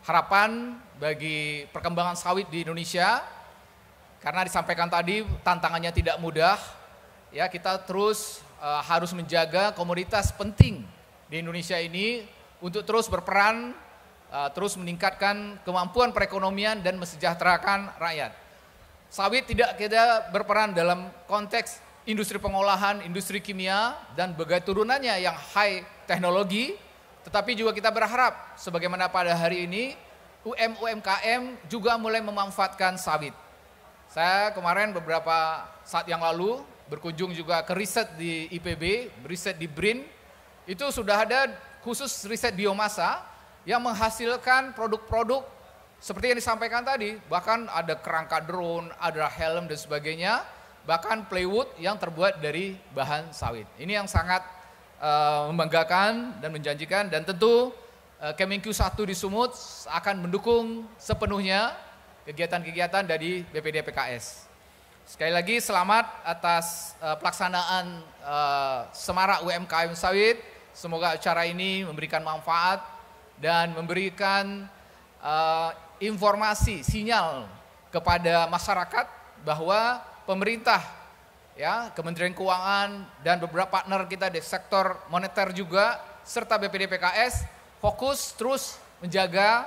harapan bagi perkembangan sawit di Indonesia, karena disampaikan tadi tantangannya tidak mudah. Ya, kita terus harus menjaga komoditas penting di Indonesia ini untuk terus berperan, terus meningkatkan kemampuan perekonomian dan mesejahterakan rakyat. Sawit tidak berperan dalam konteks industri pengolahan, industri kimia, dan berbagai turunannya yang high teknologi, tetapi juga kita berharap sebagaimana pada hari ini UMKM juga mulai memanfaatkan sawit. Saya kemarin beberapa saat yang lalu berkunjung juga ke riset di IPB, riset di BRIN, itu sudah ada khusus riset biomasa yang menghasilkan produk-produk seperti yang disampaikan tadi, bahkan ada kerangka drone, ada helm dan sebagainya, bahkan plywood yang terbuat dari bahan sawit. Ini yang sangat membanggakan dan menjanjikan, dan tentu Kemenq 1 di Sumut akan mendukung sepenuhnya kegiatan-kegiatan dari BPD PKS. Sekali lagi selamat atas pelaksanaan Semarak UMKM Sawit. Semoga acara ini memberikan manfaat dan memberikan informasi, sinyal kepada masyarakat bahwa pemerintah, ya, Kementerian Keuangan dan beberapa partner kita di sektor moneter juga serta BPD PKS fokus terus menjaga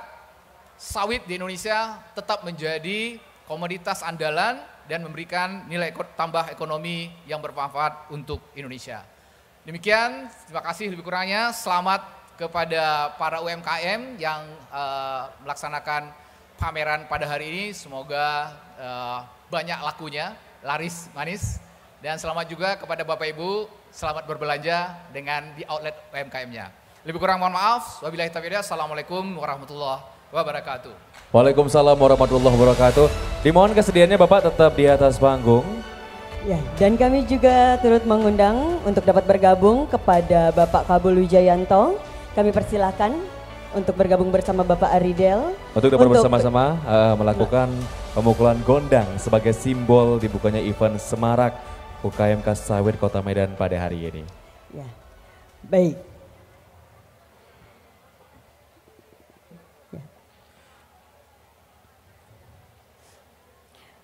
sawit di Indonesia tetap menjadi komoditas andalan dan memberikan nilai tambah ekonomi yang bermanfaat untuk Indonesia. Demikian, terima kasih lebih kurangnya. Selamat kepada para UMKM yang melaksanakan pameran pada hari ini. Semoga banyak lakunya, laris manis, dan selamat juga kepada Bapak Ibu, selamat berbelanja dengan di outlet UMKM-nya. Lebih kurang mohon maaf, wabillahi taufiq, assalamualaikum warahmatullahi wabarakatuh. Waalaikumsalam warahmatullahi wabarakatuh. Dimohon kesediaannya Bapak tetap di atas panggung. Ya, dan kami juga turut mengundang untuk dapat bergabung kepada Bapak Kabul Wijayanto. Kami persilahkan untuk bergabung bersama Bapak Aridel. Untuk dapat bersama-sama melakukan pemukulan gondang sebagai simbol dibukanya event Semarak UKMK Sawit Kota Medan pada hari ini. Ya, baik.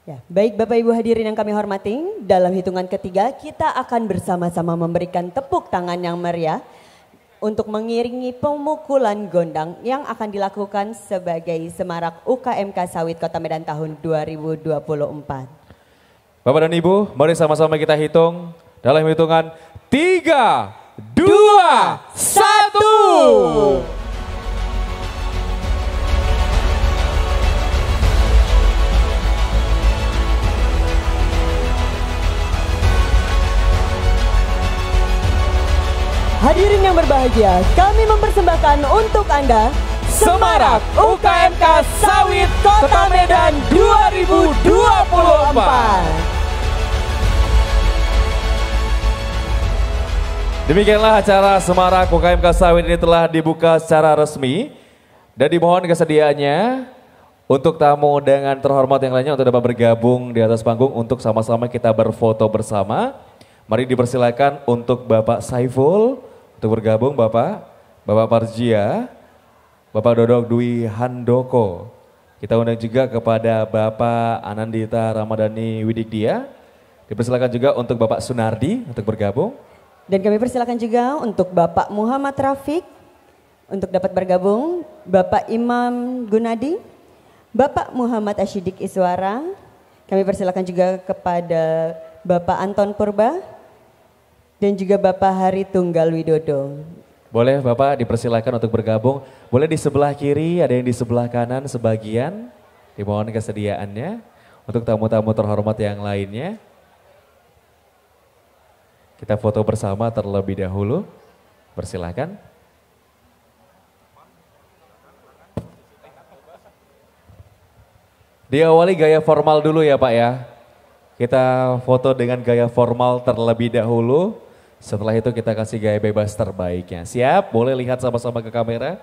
Ya, baik Bapak Ibu hadirin yang kami hormati, dalam hitungan ketiga kita akan bersama-sama memberikan tepuk tangan yang meriah untuk mengiringi pemukulan gondang yang akan dilakukan sebagai Semarak UKMK Sawit Kota Medan tahun 2024. Bapak dan Ibu, mari sama-sama kita hitung dalam hitungan 3, 2, 1. Hadirin yang berbahagia, kami mempersembahkan untuk Anda Semarak UKMK Sawit Kota Medan 2024. Demikianlah acara Semarak UKMK Sawit ini telah dibuka secara resmi dan dimohon kesediaannya Untuk tamu undangan terhormat yang lainnya untuk dapat bergabung di atas panggung untuk sama-sama kita berfoto bersama. Mari dipersilakan untuk Bapak Saiful untuk bergabung Bapak Parjia, Bapak Dodok Dwi Handoko. Kita undang juga kepada Bapak Anandita Ramadhani Widikdia. Dipersilakan juga untuk Bapak Sunardi untuk bergabung. Dan kami persilakan juga untuk Bapak Muhammad Rafiq untuk dapat bergabung, Bapak Imam Gunadi, Bapak Muhammad Asyidik Iswara. Kami persilakan juga kepada Bapak Anton Purba dan juga Bapak Hari Tunggal Widodo. Boleh Bapak dipersilakan untuk bergabung. Boleh di sebelah kiri, ada yang di sebelah kanan sebagian. Dimohon kesediaannya untuk tamu-tamu terhormat yang lainnya. Kita foto bersama terlebih dahulu. Persilakan. Diawali gaya formal dulu ya Pak ya. Kita foto dengan gaya formal terlebih dahulu. Setelah itu kita kasih gaya bebas terbaiknya. Siap? Boleh lihat sama-sama ke kamera.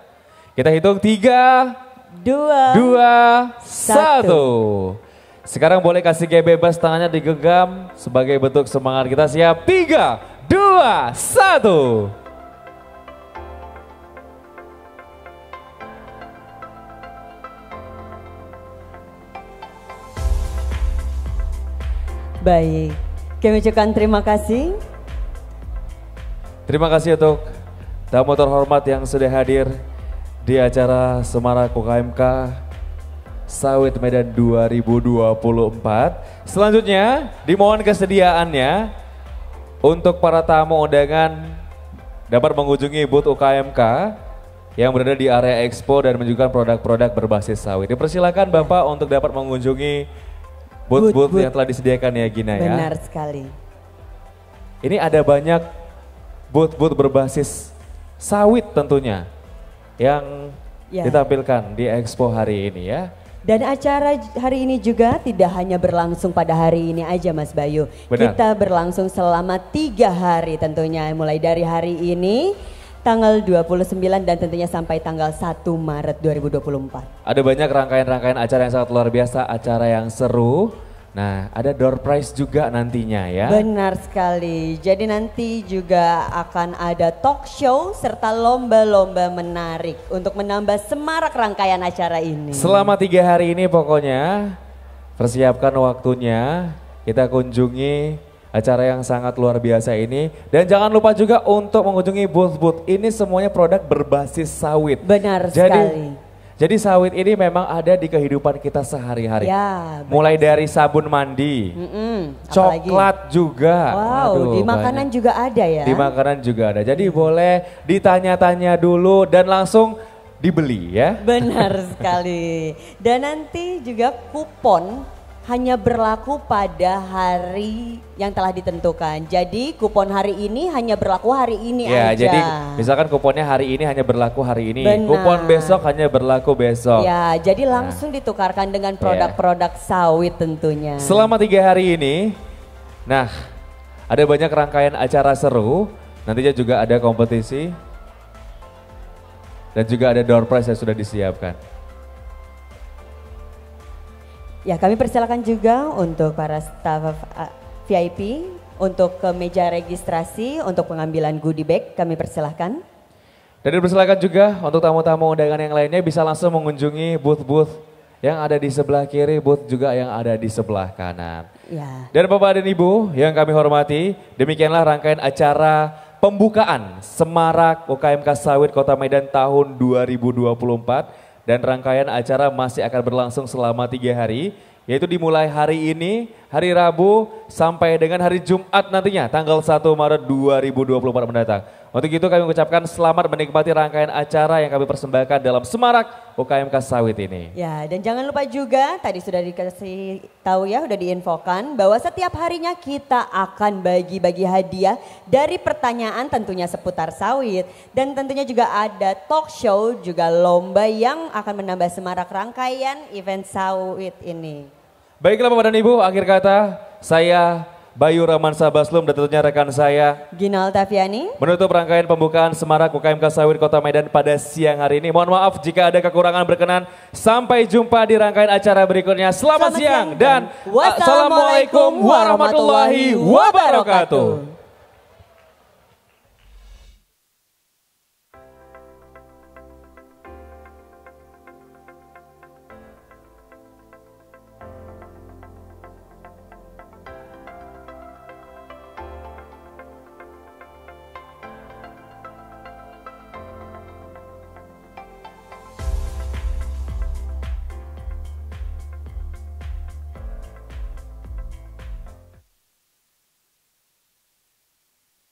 Kita hitung 3, 2, 1. Sekarang boleh kasih gaya bebas, tangannya digenggam sebagai bentuk semangat kita. Siap? 3, 2, 1. Baik, kami ucapkan terima kasih. Terima kasih untuk tamu terhormat yang sudah hadir di acara Semarak UKMK Sawit Medan 2024. Selanjutnya dimohon kesediaannya untuk para tamu undangan dapat mengunjungi booth UKMK yang berada di area expo dan menunjukkan produk-produk berbasis sawit. Dipersilakan Bapak untuk dapat mengunjungi booth-booth yang telah disediakan ya Gina ya. Benar sekali. Ini ada banyak booth-booth berbasis sawit tentunya yang ditampilkan di expo hari ini ya. Dan acara hari ini juga tidak hanya berlangsung pada hari ini aja Mas Bayu. Benar. Kita berlangsung selama 3 hari tentunya, mulai dari hari ini tanggal 29 dan tentunya sampai tanggal 1 Maret 2024. Ada banyak rangkaian-rangkaian acara yang sangat luar biasa, acara yang seru. Nah, ada door prize juga nantinya ya. Benar sekali. Jadi nanti juga akan ada talk show serta lomba-lomba menarik untuk menambah semarak rangkaian acara ini. Selama 3 hari ini pokoknya persiapkan waktunya, kita kunjungi acara yang sangat luar biasa ini. Dan jangan lupa juga untuk mengunjungi booth-booth. Ini semuanya produk berbasis sawit. Benar sekali. Jadi sawit ini memang ada di kehidupan kita sehari-hari. Ya, mulai dari sabun mandi, coklat juga. Wow, Waduh, di makanan banyak. juga ada ya. Di makanan juga ada. Jadi boleh ditanya-tanya dulu dan langsung dibeli ya. Benar sekali. Dan nanti juga kupon hanya berlaku pada hari yang telah ditentukan. Jadi kupon hari ini hanya berlaku hari ini ya, aja. Jadi misalkan kuponnya hari ini hanya berlaku hari ini. Benar. Kupon besok hanya berlaku besok. Ya, jadi langsung ditukarkan dengan produk-produk sawit tentunya. Selama 3 hari ini, nah ada banyak rangkaian acara seru. Nantinya juga ada kompetisi. Dan juga ada door prize yang sudah disiapkan. Ya, kami persilakan juga untuk para staf VIP untuk ke meja registrasi untuk pengambilan goodie bag, kami persilahkan. Dan dipersilakan juga untuk tamu-tamu undangan yang lainnya bisa langsung mengunjungi booth-booth yang ada di sebelah kiri, booth juga yang ada di sebelah kanan. Ya. Dan Bapak dan Ibu yang kami hormati, demikianlah rangkaian acara pembukaan Semarak UKMK Sawit Kota Medan tahun 2024. Dan rangkaian acara masih akan berlangsung selama 3 hari, yaitu dimulai hari ini, hari Rabu, sampai dengan hari Jumat nantinya, tanggal 1 Maret 2024 mendatang. Untuk itu kami mengucapkan selamat menikmati rangkaian acara yang kami persembahkan dalam Semarak UKMK Sawit ini. Ya, dan jangan lupa juga, tadi sudah dikasih tahu ya, sudah diinfokan bahwa setiap harinya kita akan bagi-bagi hadiah dari pertanyaan tentunya seputar sawit. Dan tentunya juga ada talk show, juga lomba yang akan menambah semarak rangkaian event sawit ini. Baiklah Bapak dan Ibu, akhir kata saya Bayu Ramansa Baslum dan tentunya rekan saya Gina Altafiani. menutup rangkaian pembukaan Semarak UKMK Sawit Kota Medan pada siang hari ini. Mohon maaf jika ada kekurangan berkenan. Sampai jumpa di rangkaian acara berikutnya. Selamat siang dan wassalamualaikum warahmatullahi wabarakatuh.